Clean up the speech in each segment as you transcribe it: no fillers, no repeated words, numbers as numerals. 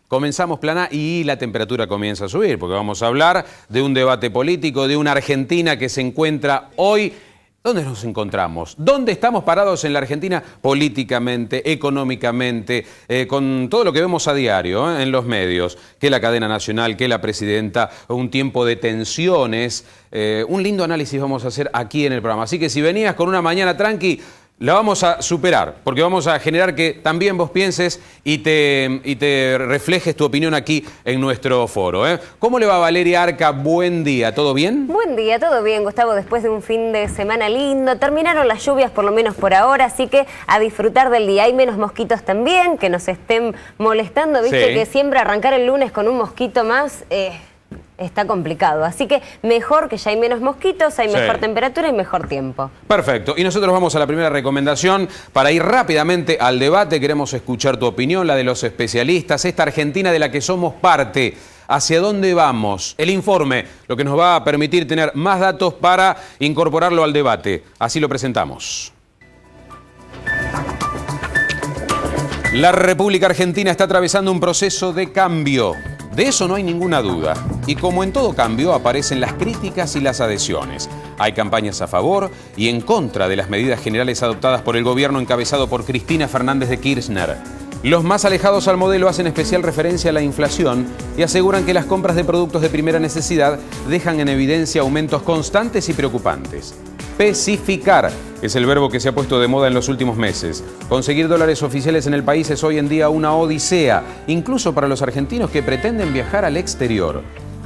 Comenzamos Plan A y la temperatura comienza a subir, porque vamos a hablar de un debate político, de una Argentina que se encuentra hoy. ¿Dónde nos encontramos? ¿Dónde estamos parados en la Argentina políticamente, económicamente, con todo lo que vemos a diario en los medios? Que la cadena nacional, que la presidenta, un tiempo de tensiones. Un lindo análisis vamos a hacer aquí en el programa. Así que si venías con una mañana tranqui, la vamos a superar, porque vamos a generar que también vos pienses y te reflejes tu opinión aquí en nuestro foro. ¿Cómo le va Valeria Arca? Buen día, ¿todo bien? Buen día, todo bien, Gustavo, después de un fin de semana lindo. Terminaron las lluvias por lo menos por ahora, así que a disfrutar del día. Hay menos mosquitos también que nos estén molestando, viste Sí. que siempre arrancar el lunes con un mosquito más... está complicado, así que mejor que ya hay menos mosquitos, hay mejor temperatura y mejor tiempo. Perfecto, y nosotros vamos a la primera recomendación para ir rápidamente al debate. Queremos escuchar tu opinión, la de los especialistas, esta Argentina de la que somos parte. ¿Hacia dónde vamos? El informe, lo que nos va a permitir tener más datos para incorporarlo al debate. Así lo presentamos. La República Argentina está atravesando un proceso de cambio. De eso no hay ninguna duda. Y como en todo cambio, aparecen las críticas y las adhesiones. Hay campañas a favor y en contra de las medidas generales adoptadas por el gobierno encabezado por Cristina Fernández de Kirchner. Los más alejados al modelo hacen especial referencia a la inflación y aseguran que las compras de productos de primera necesidad dejan en evidencia aumentos constantes y preocupantes. Especificar es el verbo que se ha puesto de moda en los últimos meses. Conseguir dólares oficiales en el país es hoy en día una odisea, incluso para los argentinos que pretenden viajar al exterior.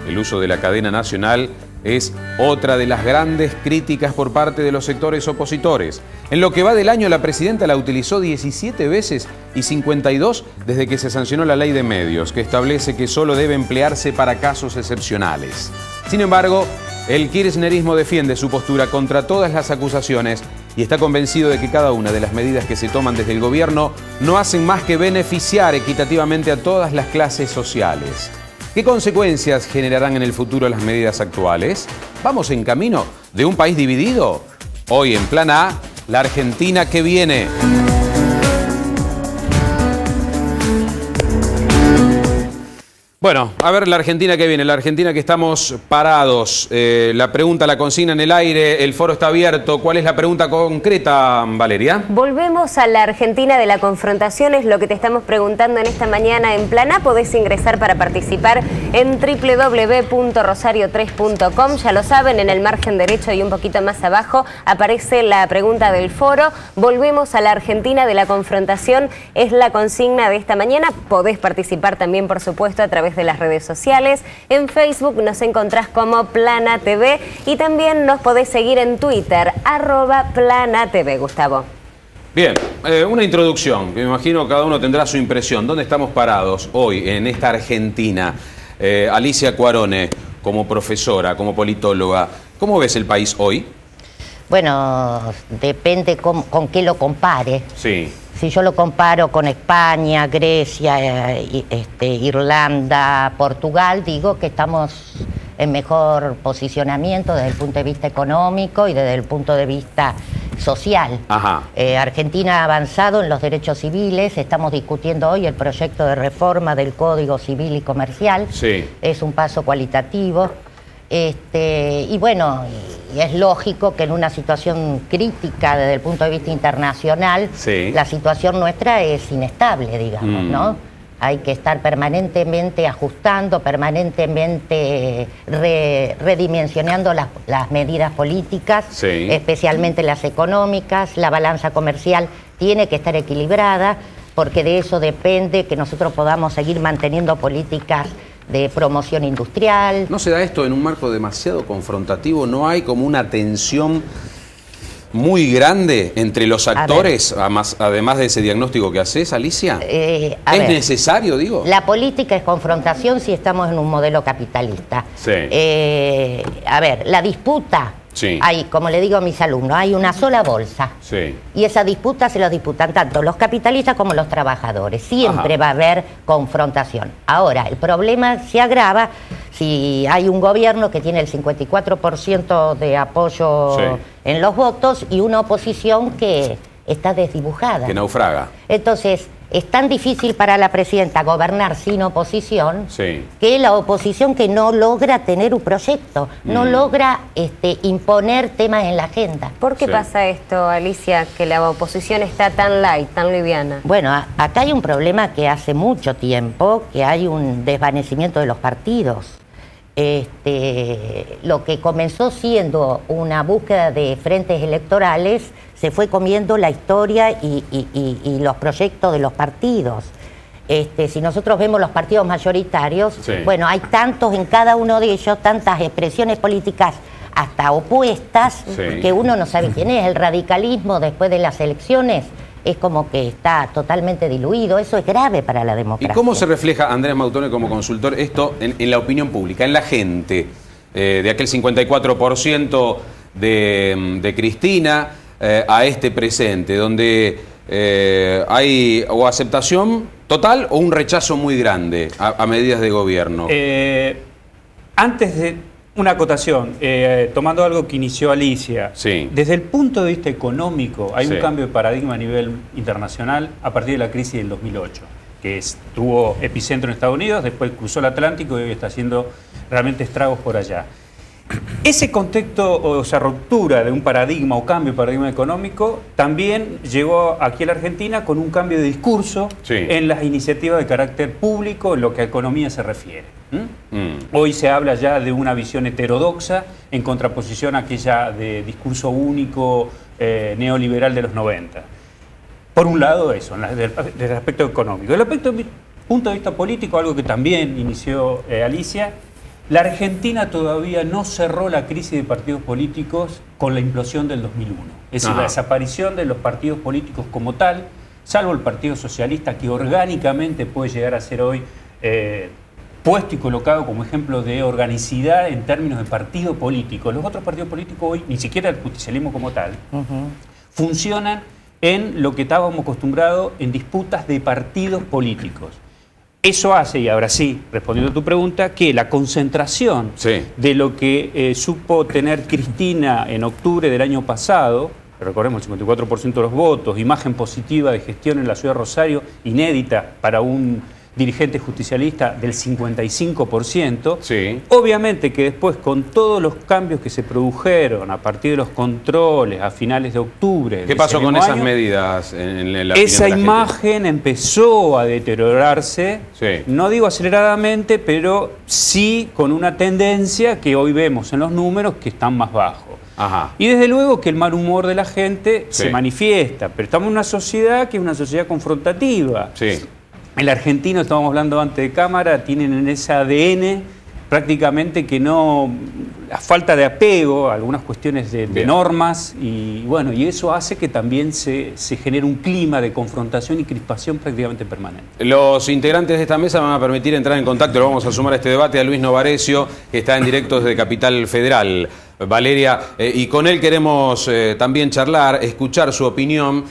El uso de la cadena nacional es otra de las grandes críticas por parte de los sectores opositores. En lo que va del año, la presidenta la utilizó 17 veces y 52 desde que se sancionó la ley de medios, que establece que solo debe emplearse para casos excepcionales. Sin embargo, el kirchnerismo defiende su postura contra todas las acusaciones y está convencido de que cada una de las medidas que se toman desde el gobierno no hacen más que beneficiar equitativamente a todas las clases sociales. ¿Qué consecuencias generarán en el futuro las medidas actuales? ¿Vamos en camino de un país dividido? Hoy en Plan A, la Argentina que viene. Bueno, a ver la Argentina que viene, la Argentina que estamos parados. La pregunta, la consigna en el aire, el foro está abierto. ¿Cuál es la pregunta concreta, Valeria? Volvemos a la Argentina de la confrontación, es lo que te estamos preguntando en esta mañana en Plan A. Podés ingresar para participar en www.rosario3.com. Ya lo saben, en el margen derecho y un poquito más abajo aparece la pregunta del foro. Volvemos a la Argentina de la confrontación, es la consigna de esta mañana. Podés participar también, por supuesto, a través de las redes sociales. En Facebook nos encontrás como Plan A TV y también nos podés seguir en Twitter, @Plan A TV, Gustavo. Bien, una introducción, que me imagino cada uno tendrá su impresión. ¿Dónde estamos parados hoy en esta Argentina? Alicia Cuarone, como profesora, como politóloga, ¿cómo ves el país hoy? Bueno, depende con qué lo compare. Sí. Si yo lo comparo con España, Grecia, Irlanda, Portugal, digo que estamos en mejor posicionamiento desde el punto de vista económico y desde el punto de vista social. Ajá. Argentina ha avanzado en los derechos civiles, estamos discutiendo hoy el proyecto de reforma del Código Civil y Comercial. Sí. Es un paso cualitativo. Y bueno, y es lógico que en una situación crítica desde el punto de vista internacional, sí, la situación nuestra es inestable, digamos, ¿no? Hay que estar permanentemente ajustando, permanentemente redimensionando las medidas políticas, sí, especialmente las económicas. La balanza comercial tiene que estar equilibrada, porque de eso depende que nosotros podamos seguir manteniendo políticas de promoción industrial. ¿No se da esto en un marco demasiado confrontativo? ¿No hay como una tensión muy grande entre los actores, además de ese diagnóstico que haces, Alicia? ¿Es necesario, digo? La política es confrontación si estamos en un modelo capitalista. Sí. La disputa, sí, hay, como le digo a mis alumnos, hay una sola bolsa. Sí. Y esa disputa se la disputan tanto los capitalistas como los trabajadores. Siempre va a haber confrontación. Ahora, el problema se agrava si hay un gobierno que tiene el 54% de apoyo, sí, en los votos y una oposición que está desdibujada. Que naufraga. Entonces, es tan difícil para la presidenta gobernar sin oposición, Sí. que la oposición que no logra tener un proyecto, no logra imponer temas en la agenda. ¿Por qué Sí. pasa esto, Alicia, que la oposición está tan light, tan liviana? Bueno, acá hay un problema que hace mucho tiempo, que hay un desvanecimiento de los partidos. Lo que comenzó siendo una búsqueda de frentes electorales se fue comiendo la historia y los proyectos de los partidos. Si nosotros vemos los partidos mayoritarios, Sí. bueno, hay tantos en cada uno de ellos, tantas expresiones políticas hasta opuestas, Sí. que uno no sabe quién es. El radicalismo después de las elecciones es como que está totalmente diluido. Eso es grave para la ¿Y democracia. cómo se refleja, Andrés Mautone, como consultor, esto en la opinión pública, en la gente? De aquel 54% de Cristina a este presente, donde hay o aceptación total o un rechazo muy grande a medidas de gobierno. Antes de una acotación, tomando algo que inició Alicia, Sí. desde el punto de vista económico hay Sí. un cambio de paradigma a nivel internacional a partir de la crisis del 2008, que tuvo epicentro en Estados Unidos, después cruzó el Atlántico y hoy está haciendo realmente estragos por allá. Ese contexto, o esa ruptura de un paradigma o cambio de paradigma económico, también llegó aquí a la Argentina con un cambio de discurso Sí. en las iniciativas de carácter público en lo que a economía se refiere. Hoy se habla ya de una visión heterodoxa en contraposición a aquella de discurso único neoliberal de los 90. Por un lado eso, desde el aspecto económico. Desde el punto de vista político, algo que también inició Alicia, la Argentina todavía no cerró la crisis de partidos políticos con la implosión del 2001. Es decir, Ajá. la desaparición de los partidos políticos como tal, salvo el Partido Socialista, que orgánicamente puede llegar a ser hoy puesto y colocado como ejemplo de organicidad en términos de partido político. Los otros partidos políticos hoy, ni siquiera el justicialismo como tal, funcionan en lo que estábamos acostumbrados en disputas de partidos políticos. Eso hace, y ahora sí, respondiendo a tu pregunta, que la concentración Sí. de lo que supo tener Cristina en octubre del año pasado, recordemos el 54% de los votos, imagen positiva de gestión en la ciudad de Rosario, inédita para un dirigente justicialista del 55%, Sí. obviamente que después con todos los cambios que se produjeron a partir de los controles a finales de octubre... ¿Qué de pasó ese con mismo esas año, medidas en la opinión esa de la gente? imagen empezó a deteriorarse, Sí. no digo aceleradamente, pero sí con una tendencia que hoy vemos en los números que están más bajos. Ajá. Y desde luego que el mal humor de la gente Sí. se manifiesta, pero estamos en una sociedad que es una sociedad confrontativa. Sí. El argentino, estábamos hablando antes de cámara, tienen en ese ADN prácticamente que no, la falta de apego a algunas cuestiones de Bien. normas y bueno, y eso hace que también se genere un clima de confrontación y crispación prácticamente permanente. Los integrantes de esta mesa van a permitir entrar en contacto, lo vamos a sumar a este debate, a Luis Novarecio, que está en directo desde Capital Federal. Valeria, y con él queremos también charlar, escuchar su opinión.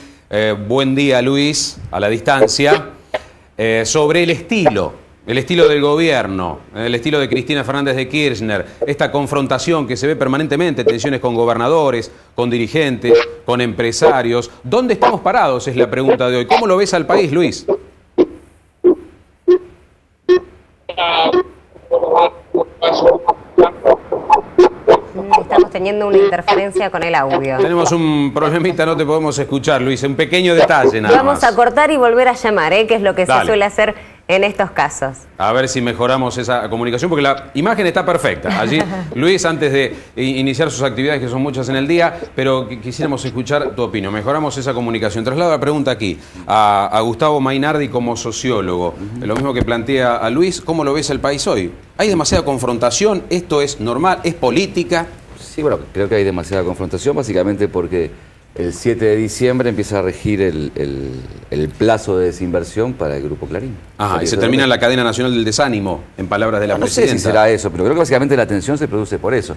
Buen día, Luis, a la distancia, sobre el estilo del gobierno, el estilo de Cristina Fernández de Kirchner, esta confrontación que se ve permanentemente, tensiones con gobernadores, con dirigentes, con empresarios. ¿Dónde estamos parados? Es la pregunta de hoy. ¿Cómo lo ves al país, Luis? Estamos teniendo una interferencia con el audio. Tenemos un problemita, no te podemos escuchar, Luis. Un pequeño detalle nada Vamos más. a cortar y volver a llamar, que es lo que Dale. se suele hacer en estos casos. A ver si mejoramos esa comunicación, porque la imagen está perfecta. Allí, Luis, antes de iniciar sus actividades, que son muchas en el día, pero quisiéramos escuchar tu opinión. Mejoramos esa comunicación. Traslado la pregunta aquí a Gustavo Mainardi como sociólogo. Lo mismo que plantea a Luis, ¿cómo lo ves el país hoy? ¿Hay demasiada confrontación? ¿Esto es normal? ¿Es política? Sí, bueno, creo que hay demasiada confrontación, básicamente porque el 7 de diciembre empieza a regir el plazo de desinversión para el Grupo Clarín. Ajá, y se termina la cadena nacional del desánimo, en palabras de la No sé presidenta. si será eso, pero creo que básicamente la tensión se produce por eso.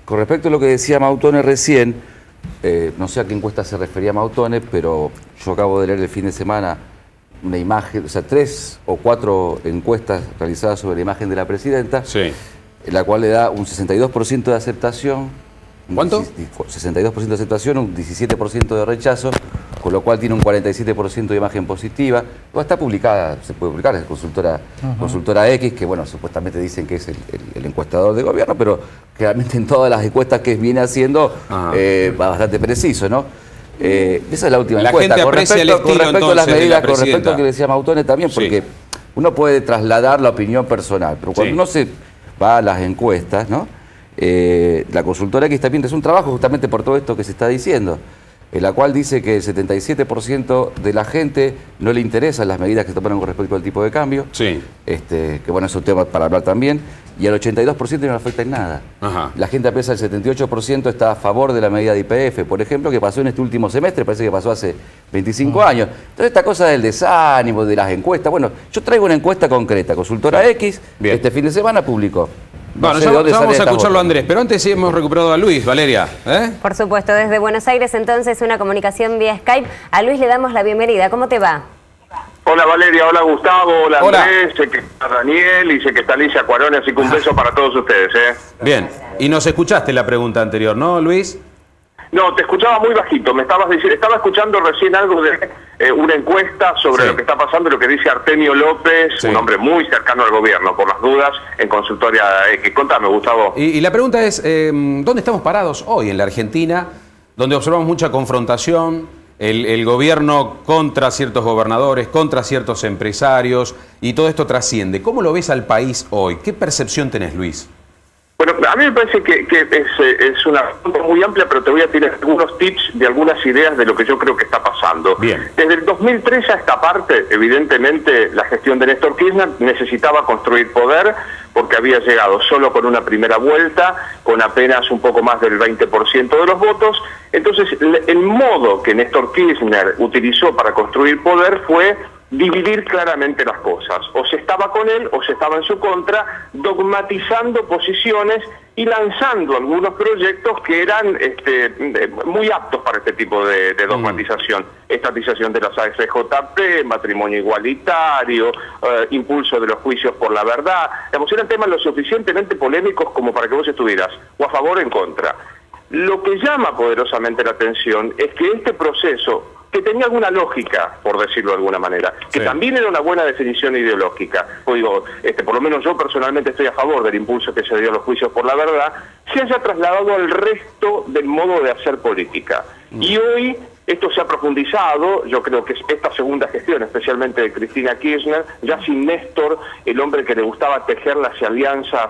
Con respecto a lo que decía Mautone recién, no sé a qué encuesta se refería Mautone, pero yo acabo de leer el fin de semana una imagen, o sea, 3 o 4 encuestas realizadas sobre la imagen de la presidenta, Sí. la cual le da un 62% de aceptación. ¿Cuánto? 62% de aceptación, un 17% de rechazo, con lo cual tiene un 47% de imagen positiva. Está publicada, se puede publicar, es consultora X, que bueno, supuestamente dicen que es el encuestador de gobierno, pero realmente en todas las encuestas que viene haciendo va bastante preciso, ¿no? Esa es la última encuesta. Gente aprecia el estilo, con respecto a las entonces, medidas, con respecto a lo que decía Mautone también, porque uno puede trasladar la opinión personal, pero cuando uno se va a las encuestas, ¿no? La consultora X también es un trabajo justamente por todo esto que se está diciendo, en la cual dice que el 77% de la gente no le interesan las medidas que se toman con respecto al tipo de cambio, que bueno, es un tema para hablar también, y al 82% no le afecta en nada. La gente aprecia el 78% está a favor de la medida de YPF, por ejemplo, que pasó en este último semestre, parece que pasó hace 25 años. Entonces esta cosa del desánimo, de las encuestas, bueno, yo traigo una encuesta concreta, Consultora X, este fin de semana publicó. Bueno, ya vamos a escucharlo, Andrés, pero antes sí hemos recuperado a Luis, Valeria. Por supuesto, desde Buenos Aires, entonces, una comunicación vía Skype. A Luis le damos la bienvenida. ¿Cómo te va? Hola Valeria, hola Gustavo, hola Andrés, sé que está Daniel y sé que está Alicia Cuarone, así que un beso para todos ustedes. Bien, y nos escuchaste la pregunta anterior, ¿no, Luis? No, te escuchaba muy bajito, me estabas diciendo, estaba escuchando recién algo de una encuesta sobre lo que está pasando, lo que dice Artemio López, un hombre muy cercano al gobierno, por las dudas, en Consultoria X. Contame, Gustavo. Y la pregunta es, ¿dónde estamos parados hoy en la Argentina, donde observamos mucha confrontación, el gobierno contra ciertos gobernadores, contra ciertos empresarios, y todo esto trasciende? ¿Cómo lo ves al país hoy? ¿Qué percepción tenés, Luis? Bueno, a mí me parece que es una pregunta muy amplia, pero te voy a tirar algunos tips de algunas ideas de lo que yo creo que está pasando. Bien. Desde el 2003 a esta parte, evidentemente, la gestión de Néstor Kirchner necesitaba construir poder, porque había llegado solo con una primera vuelta, con apenas un poco más del 20% de los votos. Entonces, el modo que Néstor Kirchner utilizó para construir poder fue dividir claramente las cosas. O se estaba con él o se estaba en su contra, dogmatizando posiciones y lanzando algunos proyectos que eran muy aptos para este tipo de dogmatización. Estatización de las AFJP, matrimonio igualitario, impulso de los juicios por la verdad. Digamos, eran temas lo suficientemente polémicos como para que vos estuvieras o a favor o en contra. Lo que llama poderosamente la atención es que este proceso, que tenía alguna lógica, por decirlo de alguna manera, que también era una buena definición ideológica, o digo, por lo menos yo personalmente estoy a favor del impulso que se dio a los juicios por la verdad, se haya trasladado al resto del modo de hacer política. Y hoy esto se ha profundizado, yo creo que esta segunda gestión, especialmente de Cristina Kirchner, ya sin Néstor, el hombre que le gustaba tejer las alianzas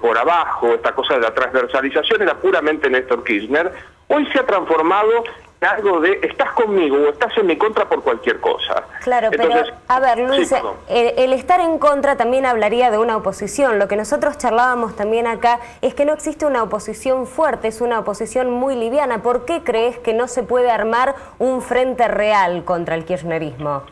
por abajo, esta cosa de la transversalización era puramente Néstor Kirchner, hoy se ha transformado algo de estás conmigo o estás en mi contra por cualquier cosa. Claro, entonces, pero a ver, Luis, el estar en contra también hablaría de una oposición. Lo que nosotros charlábamos también acá es que no existe una oposición fuerte, es una oposición muy liviana. ¿Por qué crees que no se puede armar un frente real contra el kirchnerismo?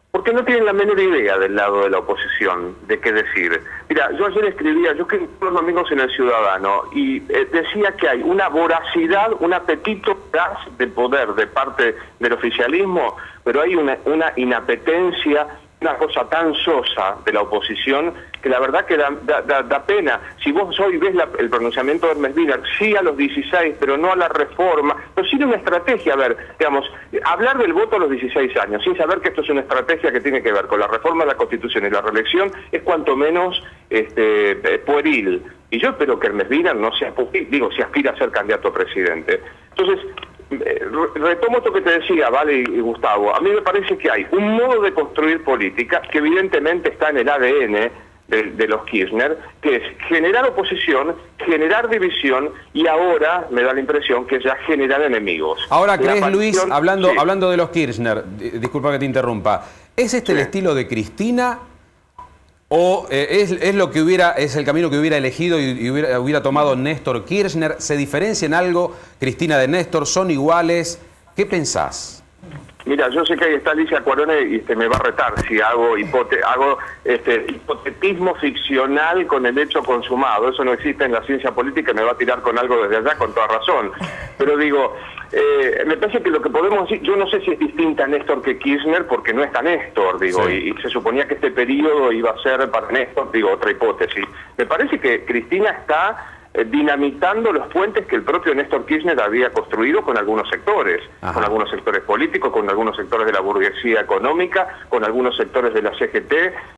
Porque no tienen la menor idea del lado de la oposición, de qué decir. Mira, yo ayer escribía, yo escribí todos los domingos en El Ciudadano, y decía que hay una voracidad, un apetito voraz de poder de parte del oficialismo, pero hay una inapetencia, una cosa tan sosa de la oposición que la verdad que da pena. Si vos hoy ves el pronunciamiento de Hermes Wiener, sí a los 16, pero no a la reforma, pero sí una estrategia. A ver, digamos, hablar del voto a los 16 años, sin saber que esto es una estrategia que tiene que ver con la reforma de la Constitución y la reelección, es cuanto menos pueril. Y yo espero que Hermes Wiener no sea pueril, digo, si aspira a ser candidato a presidente. Entonces, retomo esto que te decía, Vale y Gustavo. A mí me parece que hay un modo de construir política que evidentemente está en el ADN de los Kirchner, que es generar oposición, generar división y ahora me da la impresión que ya generar enemigos. Ahora, ¿crees, Luis, hablando de los Kirchner, disculpa que te interrumpa, ¿es el estilo de Cristina o es lo que es el camino que hubiera elegido y hubiera tomado Néstor Kirchner? ¿Se diferencia en algo Cristina de Néstor? ¿Son iguales? ¿Qué pensás? Mira, yo sé que ahí está Alicia Cuarone y me va a retar si hago hipotetismo ficcional con el hecho consumado. Eso no existe en la ciencia política y me va a tirar con algo desde allá con toda razón. Pero digo, me parece que lo que podemos decir, yo no sé si es distinta a Néstor que Kirchner porque no está Néstor, digo, y se suponía que este periodo iba a ser para Néstor, digo, otra hipótesis. Me parece que Cristina está dinamitando los puentes que el propio Néstor Kirchner había construido con algunos sectores, con algunos sectores políticos, con algunos sectores de la burguesía económica, con algunos sectores de la CGT